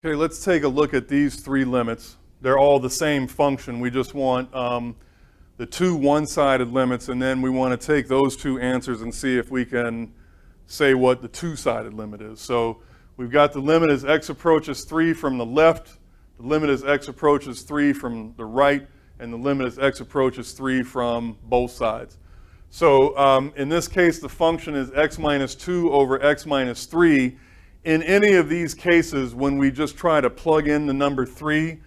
Okay, let's take a look at these three limits. They're all the same function. We just want the two one-sided limits, and then we want to take those two answers and see if we can say what the two-sided limit is. So we've got the limit as x approaches 3 from the left, the limit as x approaches 3 from the right, and the limit as x approaches 3 from both sides. So in this case, the function is x minus 2 over x minus 3. In any of these cases, when we just try to plug in the number 3,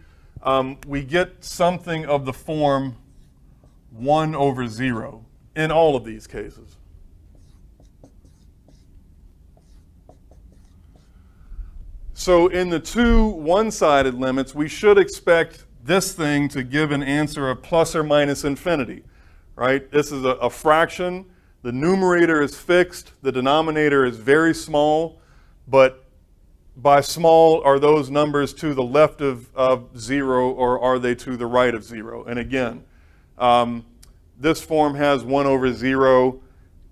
we get something of the form 1 over 0 in all of these cases. So in the two one-sided limits, we should expect this thing to give an answer of plus or minus infinity, right? This is a fraction. The numerator is fixed. The denominator is very small. But by small, are those numbers to the left of 0 or are they to the right of 0? And again, this form has 1 over 0,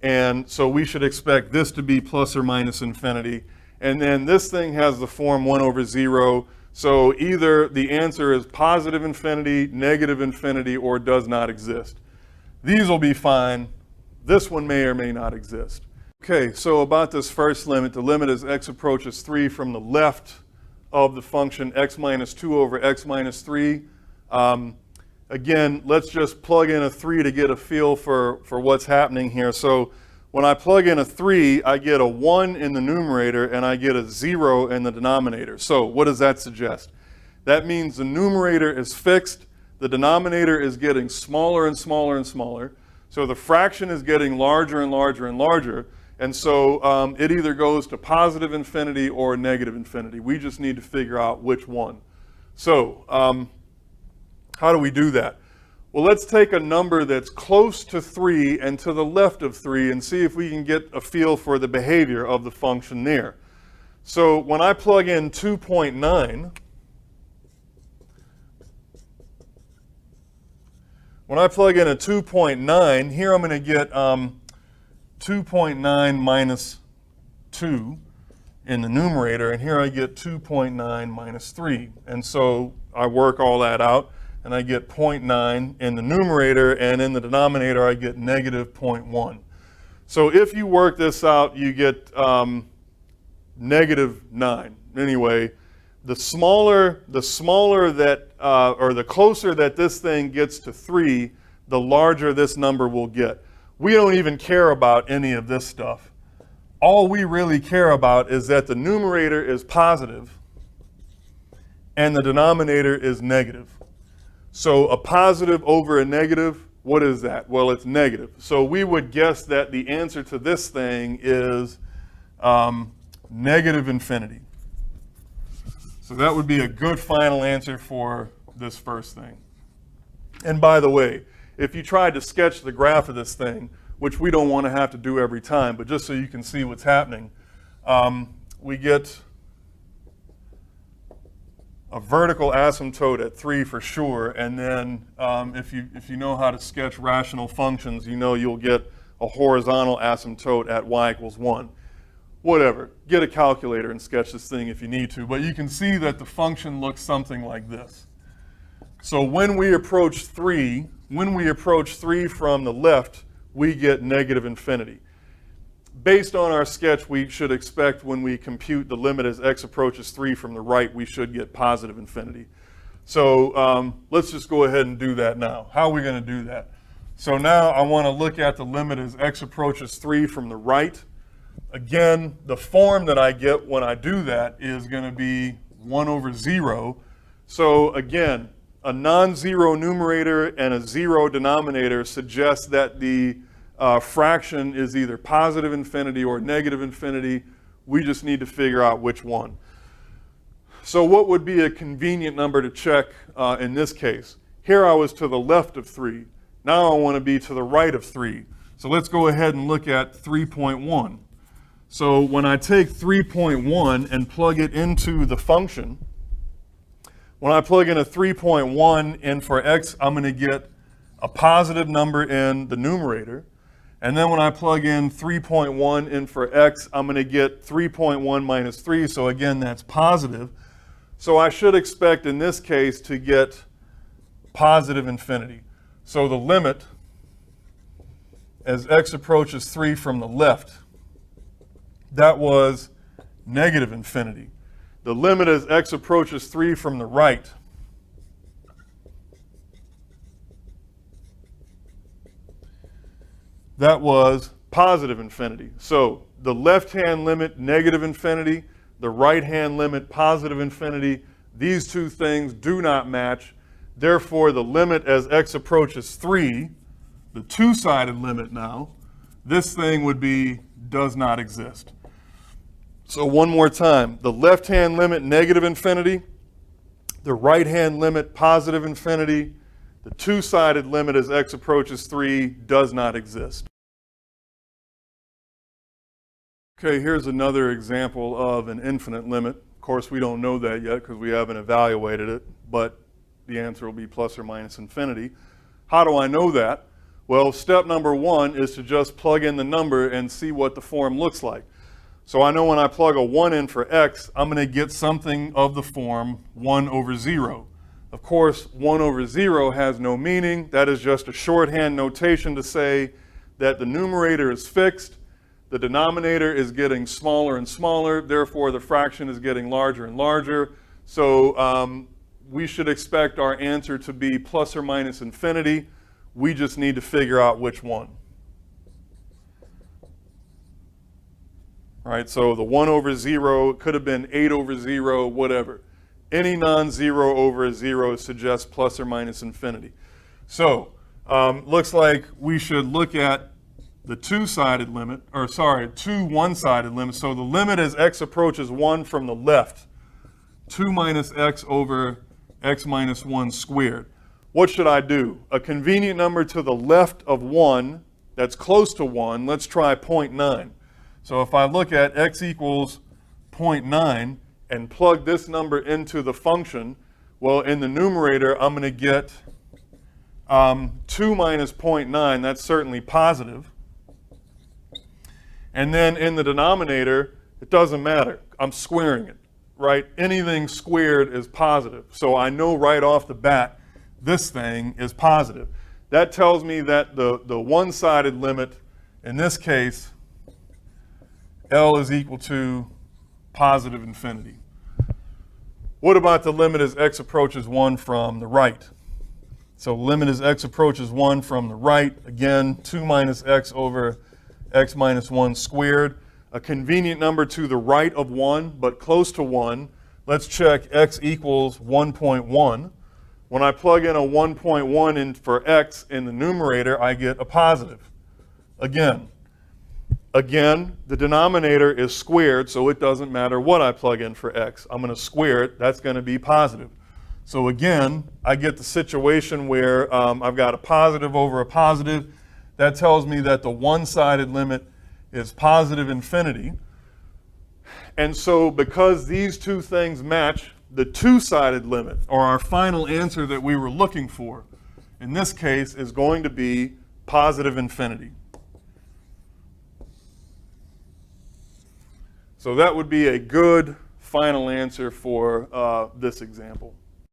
and so we should expect this to be plus or minus infinity. And then this thing has the form 1 over 0, so either the answer is positive infinity, negative infinity, or does not exist. These will be fine. This one may or may not exist. Okay, so about this first limit, the limit as x approaches 3 from the left of the function x minus 2 over x minus 3. Again, let's just plug in a 3 to get a feel for what's happening here. So when I plug in a 3, I get a 1 in the numerator and I get a 0 in the denominator. So what does that suggest? That means the numerator is fixed, the denominator is getting smaller and smaller and smaller. So the fraction is getting larger and larger and larger. And so it either goes to positive infinity or negative infinity. We just need to figure out which one. So how do we do that? Well, let's take a number that's close to 3 and to the left of 3 and see if we can get a feel for the behavior of the function there. So when I plug in 2.9, when I plug in a 2.9, here I'm going to get 2.9 minus 2 in the numerator, and here I get 2.9 minus 3. And so I work all that out, and I get 0.9 in the numerator, and in the denominator I get negative 0.1. So if you work this out, you get negative 9. Anyway, the smaller that, or the closer that this thing gets to 3, the larger this number will get. We don't even care about any of this stuff. All we really care about is that the numerator is positive and the denominator is negative. So a positive over a negative, what is that? Well, it's negative. So we would guess that the answer to this thing is negative infinity. So that would be a good final answer for this first thing. And by the way, if you tried to sketch the graph of this thing, which we don't want to have to do every time, but just so you can see what's happening, we get a vertical asymptote at 3 for sure, and then if you know how to sketch rational functions, you know you'll get a horizontal asymptote at y equals 1. Whatever, get a calculator and sketch this thing if you need to, but you can see that the function looks something like this. So when we approach 3 from the left, we get negative infinity. Based on our sketch, we should expect when we compute the limit as x approaches 3 from the right, we should get positive infinity. So let's just go ahead and do that now. How are we going to do that? So now I want to look at the limit as x approaches 3 from the right. Again, the form that I get when I do that is going to be 1 over 0. So again, a non-zero numerator and a 0 denominator suggests that the fraction is either positive infinity or negative infinity. We just need to figure out which one. So what would be a convenient number to check in this case? Here I was to the left of 3. Now I want to be to the right of 3. So let's go ahead and look at 3.1. So when I take 3.1 and plug it into the function, when I plug in a 3.1 in for x, I'm going to get a positive number in the numerator. And then when I plug in 3.1 in for x, I'm going to get 3.1 minus 3. So again, that's positive. So I should expect in this case to get positive infinity. So the limit as x approaches 3 from the left, that was negative infinity. The limit as x approaches 3 from the right, that was positive infinity. So the left-hand limit, negative infinity, the right-hand limit, positive infinity, these two things do not match. Therefore, the limit as x approaches 3, the two-sided limit now, this thing would be does not exist. So one more time, the left-hand limit, negative infinity, the right-hand limit, positive infinity, the two-sided limit as x approaches 3 does not exist. Okay, here's another example of an infinite limit. Of course, we don't know that yet because we haven't evaluated it, but the answer will be plus or minus infinity. How do I know that? Well, step number 1 is to just plug in the number and see what the form looks like. So I know when I plug a 1 in for x, I'm going to get something of the form 1 over 0. Of course, 1 over 0 has no meaning. That is just a shorthand notation to say that the numerator is fixed, the denominator is getting smaller and smaller, therefore the fraction is getting larger and larger. So we should expect our answer to be plus or minus infinity. We just need to figure out which one. All right, so the 1 over 0 could have been 8 over 0, whatever. Any non-zero over 0 suggests plus or minus infinity. So looks like we should look at the two-sided limit, or sorry, two one-sided limits. So the limit as x approaches 1 from the left, 2 minus x over x minus 1 squared. What should I do? A convenient number to the left of 1 that's close to 1, let's try 0.9. So if I look at x equals 0.9 and plug this number into the function, well, in the numerator, I'm going to get 2 minus 0.9. That's certainly positive. And then in the denominator, it doesn't matter. I'm squaring it, right? Anything squared is positive. So I know right off the bat, this thing is positive. That tells me that the one-sided limit, in this case, L is equal to positive infinity. What about the limit as x approaches 1 from the right? So limit as x approaches 1 from the right, again, 2 minus x over x minus 1 squared. A convenient number to the right of 1, but close to 1. Let's check x equals 1.1. When I plug in a 1.1 in for x in the numerator, I get a positive. Again, the denominator is squared, so it doesn't matter what I plug in for x. I'm going to square it. That's going to be positive. So again, I get the situation where I've got a positive over a positive. That tells me that the one-sided limit is positive infinity. And so because these two things match, the two-sided limit, or our final answer that we were looking for, in this case is going to be positive infinity. So that would be a good final answer for this example.